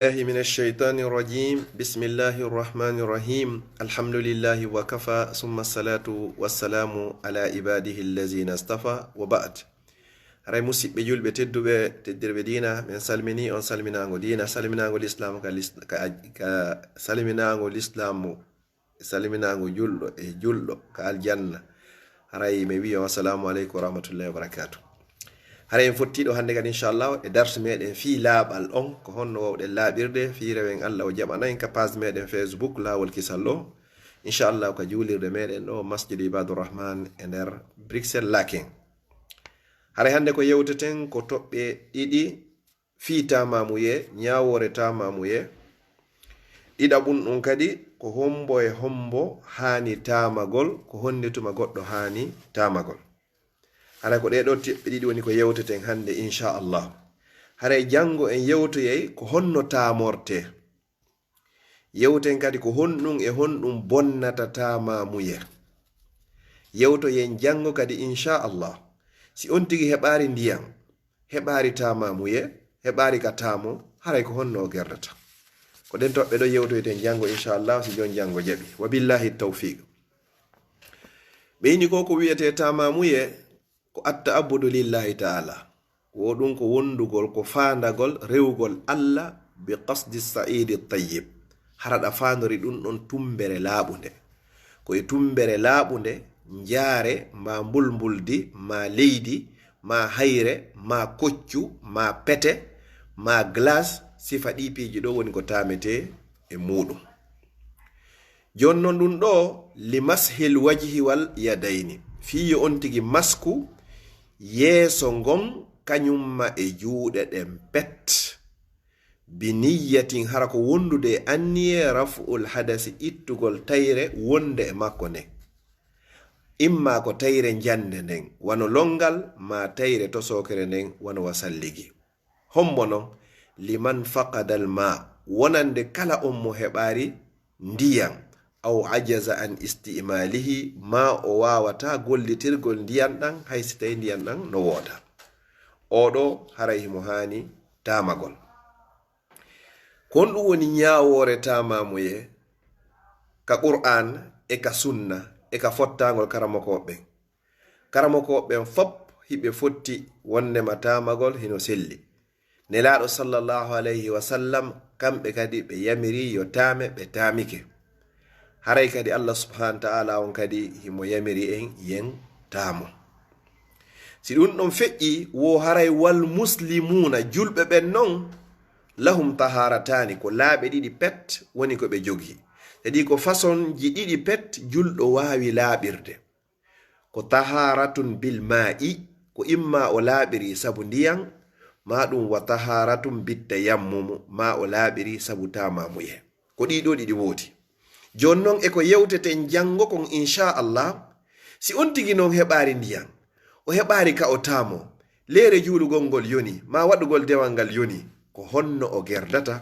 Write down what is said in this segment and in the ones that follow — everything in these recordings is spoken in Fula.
الله من الشيطان الرجيم بسم الله الرحمن الرحيم الحمد لله وكفى ثم الصلاة والسلام على عباده الذين اصطفى وبعد ray musidɓe julɓe tedduɓe teddirɓe dina min salmini on salminago dina salminago l'islam ka salminago l'islamu salminago julɗo e julɗo ka aljanna ray mi wi on assalamu aleykum wa rahmatullahi wa barakatuh. Hare en fottiɗo hande kadi inchallah e darsu meɗen fi laaɓal on ko honno wawɗen laaɓirde fi rewen Allah o jaɓana en ka page meɗen Facebook laawolkisal o inchallah ko juulirde meɗen ɗo masjid ibadurrahman e nder Bruxelles laken. Hare hande ko yewteten ko toɓɓe ɗiɗi Fii Taamaamuyee ñawore taamamuyee ɗiɗaɓum ɗum kadi ko hombo e hombo hani taamagol ko honnituma goɗɗo hani taamagol. Hara ko ɗeɗo teɓɓe ɗiɗi woni ko yewteten hande inchallah. Hara jango en yewtoyey ko honno taamorte yewten kadi ko honɗum e honɗum bonnata taamamuyee yewtoyen jango kadi inchallah. Si on tigi heɓari ndiyam heɓari taamamuyee heɓari ka taamo haray ko honno o gerdata ko ɗen toɓɓe ɗo yewtoyten jango inchallah si jon jango jaɓi wa billahi tawfiq. ɓeyni ko wiyete taamamuyee ko atta abudu lillahi ta'ala wo ɗum ko wondugol ko fandagol rewgol Allah bi qasdi sa'idi tayyib haraɗa fandori ɗum ɗon tumbere laaɓunde ko e tumbere laaɓunde njaare ma mbulmbuldi ma leydi ma hayre ma koccu ma pete ma glace sifa ɗipiji ɗo woni ko tamete e muɗum. Jonnon ɗum ɗo li mashil wajhi wal yadayni fiyo on tigi masku yeeso ngon kañumma e juuɗe ɗen pet bi niyatin hara ko wondude anniye raf'ul hadasi ittugol tayre wonde e makko nden imma ko tayre jande nden wano longal ma tayre to sokere nden wano wasalligi hombo non liman faqadal ma wonande kala on mo heɓari ndiyam aw ajaza an istimalihi ma o wawata gollitirgol ndiyam ɗan haysi tawi ndiyam ɗan no wooda oɗo haray mo hani taamagol. Kon ɗum woni ñawore taamamuyee ka Qur'an e ka sunna e ka fottagol karamokoɓen fop hiɓe fotti wondema taamagol hino selli. Nelaɗo sallallahu alayhi wa sallam kamɓe kadi ɓe yamiri yo taame ɓe taamike. Haray kadi Allah subhanahu wa ta'ala on kadi himo yamiri en yen taamo. Si ɗum ɗon feƴƴi wo haray wal muslimuna julɓe ɓen non lahum taharatani ko laaɓe ɗiɗi pet woni ko ɓe jogi. Kadi ko façon ji ɗiɗi pet julɗo wawi laaɓirde ko taharatun bil ma'i ko imma o laaɓiri sabu ndiyam ma ɗum wa taharatun bit tayammum ma o laaɓiri sabu taamamuyee ko ɗiɗo ɗiɗi woodi. Jonnon e ko yewteten jango kon inchallah si on tigi non heɓari ndiyam o heɓari ka o taamo leere juulugol ngol yoni ma waɗugol dewal ngal yoni ko honno o gerdata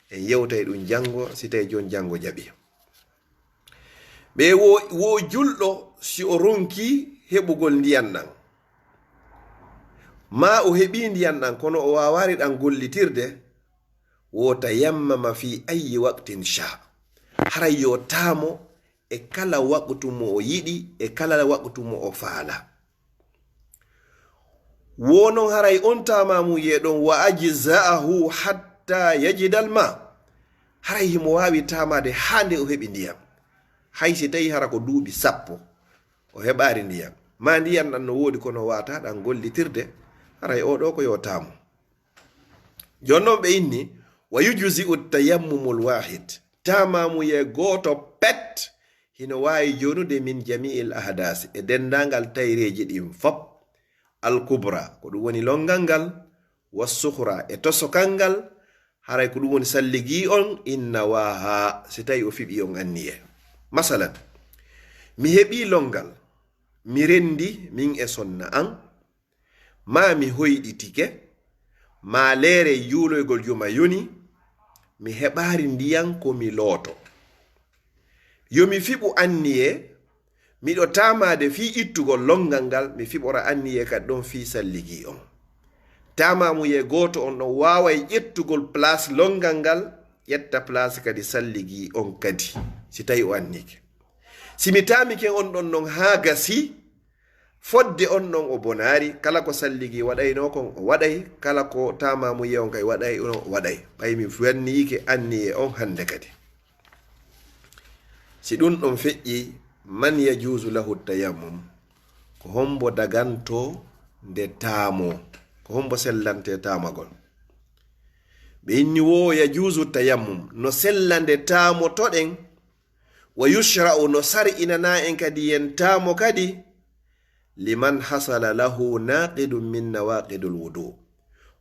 en yewtay ɗum jango si tawi jon jango jaɓi. Ɓe wo julɗo si o ronki heɓugol ndiyam ɗan ma o heɓi ndiyam ɗan kono o wawari ɗan gollitirde wo tayammama fi ayi waqtin sha haray yo taamo e kala waqtu mo o yiɗi e kala waqtu mo o faala. Wonon haray on taamamuyee ɗon wa ajza'ahu hatta yajidal ma haray himo wawi tamade hande o heɓi ndiyam haysi tawi hara ko duuɓi 10 o heɓari ndiyam ma ndiyam ɗan no woodi kono wata ɗan gollitirde haray oɗo ko yo taamo. Jonnon ɓe inni wa yujzi'u tayammumul wahid taamamuyee goto pet hino wawi jonude min jami'il ahdasi e dendangal tayreji ɗin fop al-kubra ko ɗum woni longal ngal was-sukhra e tosokal ngal haray ko ɗum woni salligi on inna waha si tawi o fiɓi on anniye. Masalan mi heɓi longal mi rendi min e sonna an ma mi hoyɗitike ma leere juuloygol juma yoni mi heɓari ndiyam ko mi looto yomi fiɓu anniye miɗo tamade fi ittugol longal ngal mi fiɓora anniye kadi ɗon fi salligi on tamamuye goto on ɗon waway ƴettugol place longal ngal ƴetta place kadi salligi on kadi si tawi o annike simi tamike on ɗon non ha gasi fodde on ɗon o bonari kala ko salligi waɗayno kon o waɗay kala ko tamamuye on kay waɗay on o waɗay ɓay mi wanniyike anniye on hande kadi si ɗum ɗon feƴƴi man yajuzu lahu tayammum ko hombo daganto nde taamo ko hombo sellante tamagol ɓe inni wo yajuzu tayammum no sellande taamo toɗen wa yushra'u no sari inana en kadi yen taamo kadi liman hasala lahu naqidun min nawaqidul wudu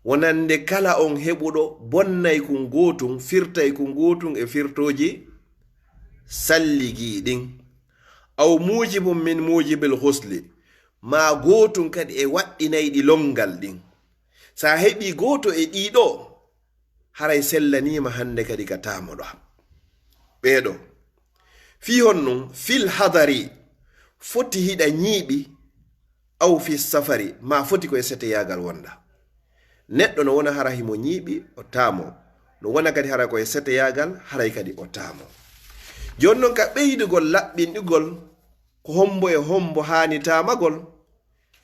wonande kala on heɓuɗo bonnay kun gotum firtay kun gotum e firtoji salligi ɗin aw mujibum min mujibil husli ma gotum kadi e waɗɗinayɗi longal ɗin sa heɓi goto e ɗiɗo haray sellanima hande kadi ka tamoɗo ɓeɗo fi honnum fil hadari foti hiɗa ñiiɓi aw fi safari ma foti koye seteyagal wonda neɗɗo no wona hara himo ñiiɓi o taamo no wona kadi hara koye seteyagal haray kadi o taamo joni noon ka ɓeydugol laɓɓinɗigol ko hombo e hombo hani tamagol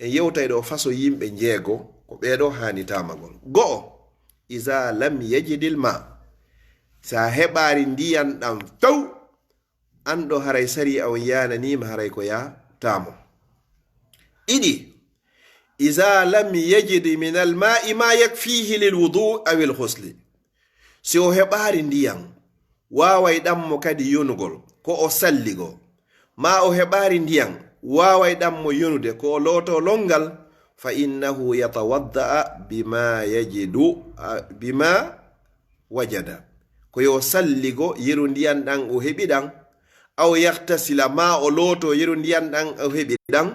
en yewtay ɗo faso yimɓe jeego ko ɓeɗo hani tamagol go'o iza lam yajidil ma sa heɓari ndiyan ɗam few an ɗo haray sari a on yananima haray ko ya tamo ɗiɗi iza lam yajid min alma'i ma yakfihi lil wudu aw al husli si o heɓari ndiyan waway ɗammo kadi yonugol ko o salligo ma o heɓari ndiyan waway ɗammo yonude ko o looto longal fa innahu yatawadda'a bima wajada ko yo salligo yeru ndiyan ɗan o heɓi ɗan aw yahtasila ma o looto yeru ndiyan ɗan o heɓi ɗan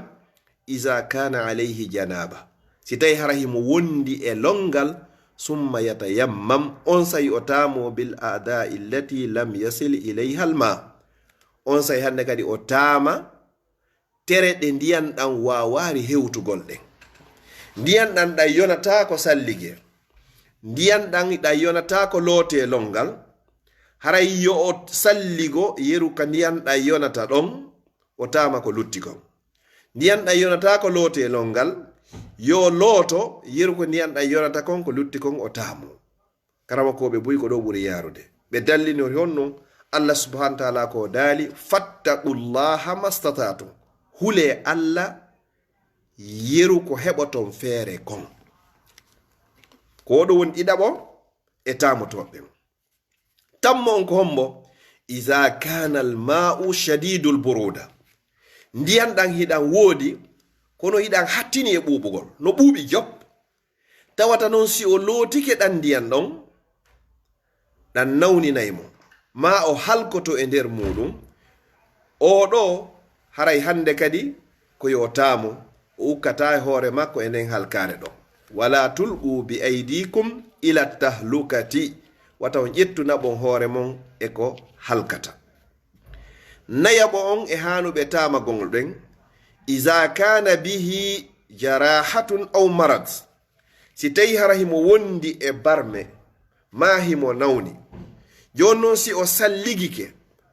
iza kana alayhi janaba si tawi hara himo wondi e longal summa yatayammam on sayi o tamo bil a'da'i allati lam yasil ilayha alma on sayi hande kadi o tama tere ɗe ndiyan ɗan wawari hewtugol ɗen ndiyan ɗan ɗan yonata ko sallige ndiyan ɗan ɗan yonata ko loote longal haray yo o salligo yeru ka ndiyan ɗan yonata ɗon o tama ko lutti kon ndiyan ɗan yonata ko loote longal yo looto yeru ko ndiyan ɗan yonata kon ko lutti kon o tamo karama koɓe buyi ko ɗo ɓuri yarude ɓe dallini honno Allah subhanahu wa ta'ala ko daali fattaqullaha mastatatum hule Allah yeru ko heɓoton feere kon ko ɗo woni ɗiɗaɓo e tamotoɓe tammo on ko hombo iza kana al ma'u shadidul buruda ndiyan ɗan hiɗan woodi kono hiɗan hattini e ɓuɓugol no ɓuuɓi job tawata noon si o lootike ɗan ndiyan ɗon ɗan nawninaymo ma o halkoto e nder muɗum oɗo haray hande kadi ko yo tamo o ukkata e hoore makko e nden halkare ɗo wala tulqu bi aydikum ila tahlukati wata on ƴettunaɓon hoore mon e ko halkata nayaɓo on e hanuɓe tamagol ɓen iza kana bihi jarahatun aw marad si tawi hara himo wondi e barme ma himo nawni joni noon si o salligike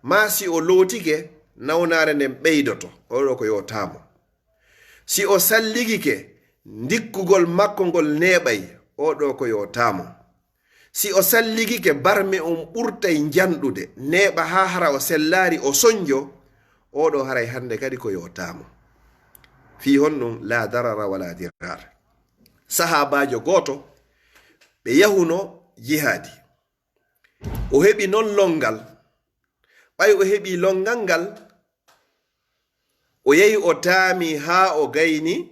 ma si o lootike nawnare nden ɓeydoto oɗo ko yo tamo si o salligike ndikkugol makko ngol neɓay oɗo ko yo tamo si o salligike barme on ɓurtay janɗude neɓa ha hara o sellari o soñjo oɗo haray hande kadi ko yo tamo fi honɗum la darara wala dirar sahabajo goto ɓe yahuno jihadi o heɓi non longal ɓay o heɓi longal ngal o yehi o taami ha o gayni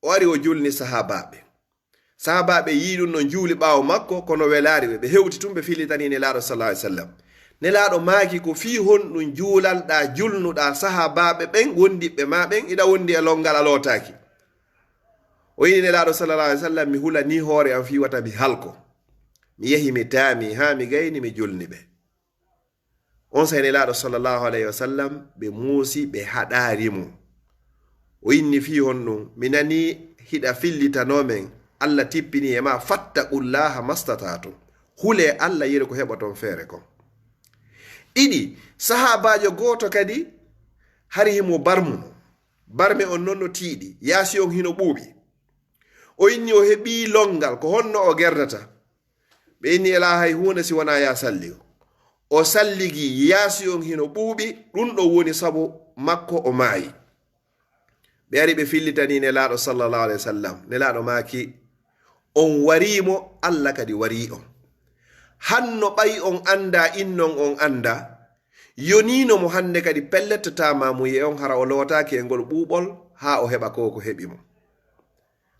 o ari o julni sahabaɓe yiɗum no juuli ɓaawo makko kono welari ɓe hewti tum ɓe filitani nelaɗo sallallahu alaihi wasallam nelaɗo maaki ko fi honɗum juulalɗa julnuɗa sahabaɓe ɓen wondiɓe ma ɓen iɗa wondi e longal a lootaki o yini nelaɗo sallallahu alaihi wasallam mi hula ni hoore am fi wata mi halko mi yehi mi taami ha mi gayni mi julni ɓe on say nelaɗo sallallahu alaihi wasallam ɓe muusi ɓe haɗarimo o inni fi honɗum mi nani hiɗa fillitanomen Allah tippini e ma fattaqullaha mastatatum hule Allah yiri ko heɓa ton feere kon. Ɗiɗi, sahabajo goto kadi hari himo barme on non no tiiɗi yaasi on hino ɓuuɓi o inni o heɓi longal ko honno o gerdata ɓe inni ela hay hunde si wona ya salli o salligi yaasi on hino ɓuuɓi ɗum ɗo woni sabu makko o maayi. ɓe ari ɓe fillitani nelaɗo sallallahu alaihi wasallam nelaɗo maaki on warimo Allah kadi wari on hanno ɓayi on anda innon on anda yonino mo hande kadi pellette Taamaamuyee on hara o lowataki e ngol ɓuuɓol ha o heɓa ko heɓi mo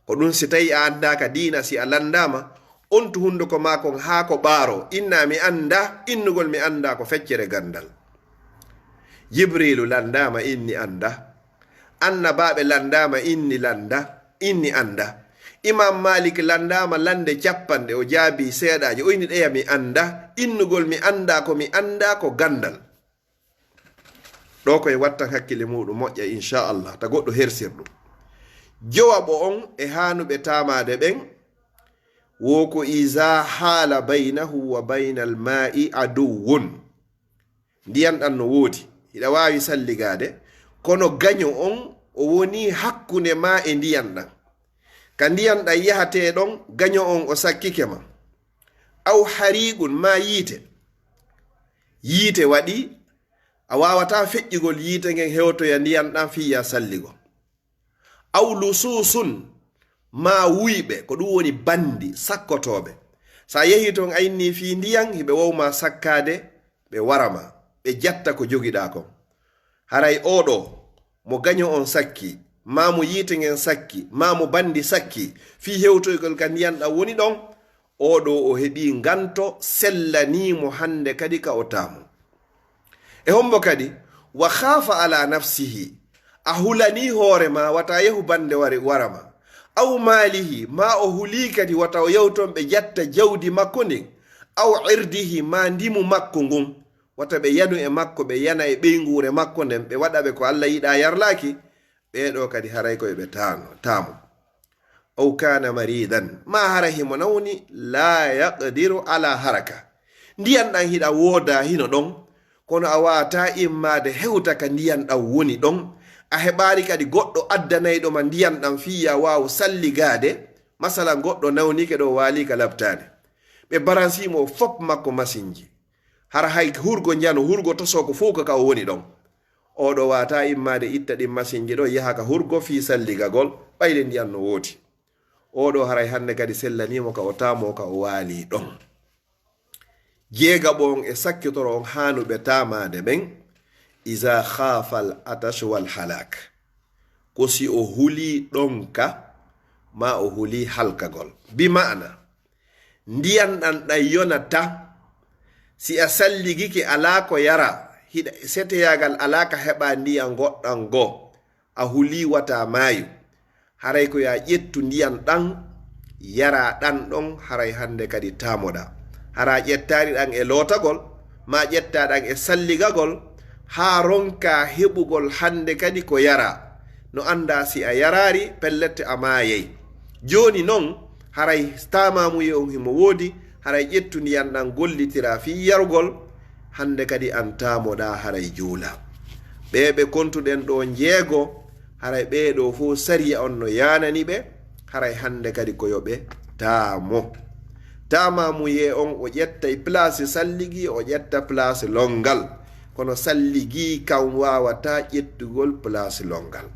ko ɗum si tawi a andaka diina si a landama on to hunduko makon ha ko ɓaaro inna mi anda innugol mi anda ko feccere gandal. Jibrilu landama inni anda, annabaɓe landama inni anda, Imam Malik landama lande cappanɗe o jaabi seeɗaji o inni ɗeya mi anda innugol mi anda ko gandal. ɗo koye wattan hakkille muɗum moƴƴa inchallah ta goɗɗo hersirɗum. Jowaɓo on e hanuɓe tamade ɓen woko iza hala baynahu wa baynal ma'i aduwwun ndiyan ɗan no woodi hiɗa wawi salligade kono gaño on o woni hakkunde ma e ndiyan ɗan ka ndiyan ɗan yahate ɗon gaño on o sakkike ma aw hariqun ma yiite waɗi a wawata feƴƴigol yiite ngen hewtoya ndiyan ɗan fiya salligo aw lususun ma wuyɓe ko ɗum woni bandi sakkotoɓe sa yehi ton ayinni fi ndiyan hiɓe wowma sakkade ɓe warama ɓe jatta ko jogiɗa kon haray oɗo mo gaño on sakki ma mo yiite ngen sakki ma mo bandi sakki fi hewtoygol ka ndiyan ɗan woni ɗon oɗo o heɓi ganto sellanimo hande kadi ka o tamo e hombo kadi wa khafa ala nafsihi a hulani hoore ma wata yehu bande warama aw maalihi ma o huli kadi wata o yewton ɓe jatta jawdi makko ndin aw irdihi ma ndimu makko ngun wata ɓe yanu e makko ɓe yana e ɓeygure makko nden ɓe waɗa ɓe ko Allah yiɗa yarlaki ɓeɗo kadi haray koye ɓe tamo aw kana maridan ma hara himo nawni la yaqdiru ala haraka ndiyan ɗan hiɗa wooda hino ɗon kono a wata immade hewta ka ndiyan ɗan woni ɗon a heɓari kadi goɗɗo addanayɗo ma ndiyan ɗan fiya wawu salligade masalan goɗɗo nawnike ɗo waalika labtade ɓe baransimo fop makko masinji hara hay hurgo njano hurgo tosoko fof ka o woni ɗon oɗo wata immade itta ɗin masinji ɗo yaha ka hurgo fi salligagol ɓayle ndiyan no wooti oɗo haray hande kadi sellanimo ka o tamo ka o waali ɗon. Jeegaɓo on e sakkitoro on hanuɓe tamade ɓen iza khafal atash wal halak ko si o huli ɗonka ma o huli halkagol bi ma'ana ndiyan ɗan ɗan yonata si a salligiki ala ko yara hiɗa seteyagal ala ka heɓa ndiyan goɗɗan go a huli wata maayu haray ko ya ƴettu ndiyan ɗan yara ɗan ɗon haray hande kadi tamoɗa hara ƴettari ɗan e lotagol ma ƴetta ɗan e salligagol ha ronka heɓugol hande kadi ko yara no anda si a yarari pellette a mayey joni non haray Taamaamuyee on himo woodi haray ƴettu ndiyan ɗan gollitira fi yargol hande kadi an tamoɗa haray juula ɓeɓe kontuɗen ɗo jeego haray ɓeɗo fo sariya on no yanani ɓe haray hande kadi ko yoɓe taamo Taamaamuyee on o ƴettay place salligi o ƴetta place longal kono salligi kam wawata ƴettugol place longal.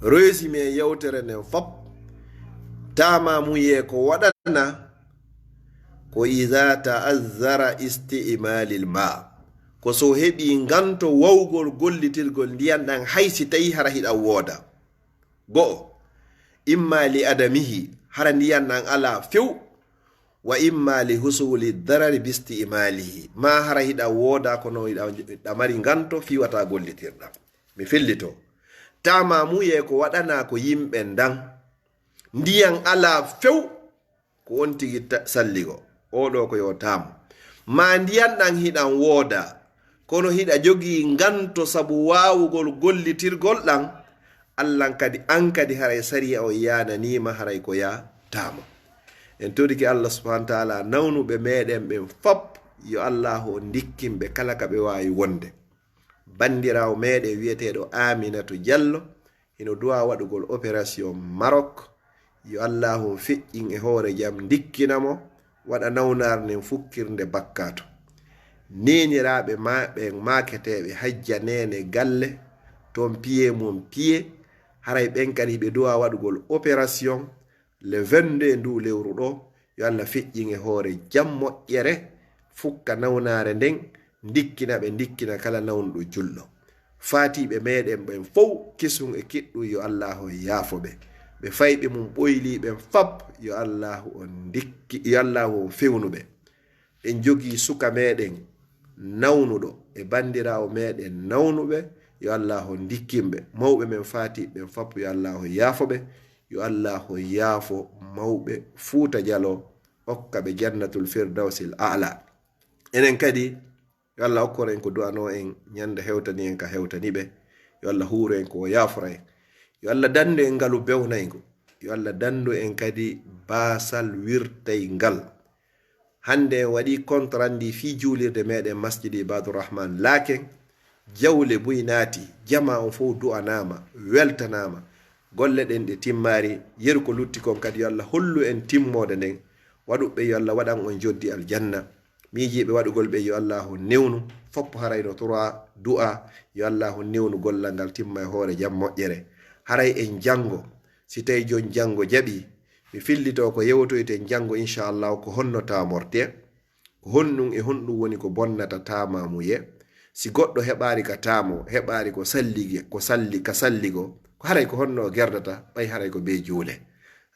Résumé yewtere nden fop Taamaamuyee ko waɗana ko iza ta'azzara isti'malil ma ko so heɓi nganto wawgol gollitirgol ndiyan ɗan haysi tawi hara hiɗa wooda go'o imma li adamihi hara ndiyan ɗan ala few wa imma li husuli darari bisti'malihi ma hara hiɗa wooda kono hiɗa mari nganto fiwata gollitirɗam. Mi fellito Taamaamuyee ko waɗana ko yimɓe ndan ndiyan ala few ko on tigi salligo oɗo ko yo taamo ma ndiyan ɗan hiɗan wooda kono hiɗa jogi nganto sabu wawugol gollitirgol ɗan Allah kadi an kadi haray sariya o yananima haray ko ya tamo en todiki Allah subhanahu wa ta'ala nawnuɓe meɗen ɓen fop yo Allah o dikkinɓe kala ka ɓe wawi wonde. Bandirawo meɗen wiyeteɗo Aminatu Diallo ino duwa waɗugol opération Maroc, yo Allah o feƴƴin e hoore jam dikkinamo waɗa nawnar nden fukkirde bakkato. Neniraɓe maɓen maketeɓe hajja nene galle ton piye mum piye haray ɓen kadi ɓe duwa waɗugol opération le 22 ndu lewru ɗo, yo Allah feƴƴin e hoore jam moƴƴere fukka nawnare nden dikkina kala nawnuɗo julɗo. Fatiɓe meɗen ɓen fof kisum e kiɗɗum yo Allah yaafo ɓe. Ɓe fayɓe mum ɓoyliɓen fab yo Allah on dikki, yo Allah on fewnuɓe. En jogi suka meɗen nawnuɗo e bandirawo meɗen nawnuɓe, yo Allah on dikkinɓe. Mawɓe men fatiɓen fab yo Allah yaafo ɓe, yo Allah yaafo mawɓe Fuuta Jalo hokka ɓe jannatul firdausil a'la. Enen kadi yo Allah hokkoro en ko du'ano en nyande hewtani en ka hewtani ɓe, yo Allah huuro en ko yaafora en, yo Allah dandu en ngalu bewnaygo, yo Allah dandu en kadi basal wirtay ngal. Hande en waɗi kontrandi fi julirde meɗen masjidi Ibadur Rahman Laken, jawle buy naati, jama on fof du'anama weltanama, golle ɗen ɗe timmari, yeru ko lutti kon kadi yo Allah hollu en timmode nden, waɗuɓe yo Allah waɗan on joddi aljanna, miijiɓe waɗugol ɓe yo Allah newnu foppo harayno tora du'a yo Allah newnu gollal ngal timma e hoore jam moƴƴere. Haray en jango, si tawi jon jango jaɓi mi fillito ko yewtoyten jango Incha'Allah ko honno tamorte, ko honɗum e honɗum woni ko bonnata tamamuye. Si goɗɗo heɓari ka tamo, heɓari ko salligo, ko haray ko honno gerdata ɓay haray ko be juule.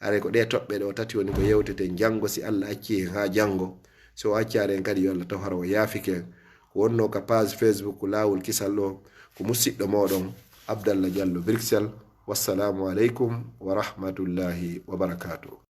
Haray ko ɗe toɓɓe ɗo tati woni ko yewteten jango, si Allah acci en ha jango. So accaren kadi yo Allah tawhara o yaafike ko wonno ka page Facebook laawol kisal ɗo ko musidɗo moɗon Abdallah Diallo Bruxelles. Wassalamu aleykum wa rahmatullahi wa barakatuh.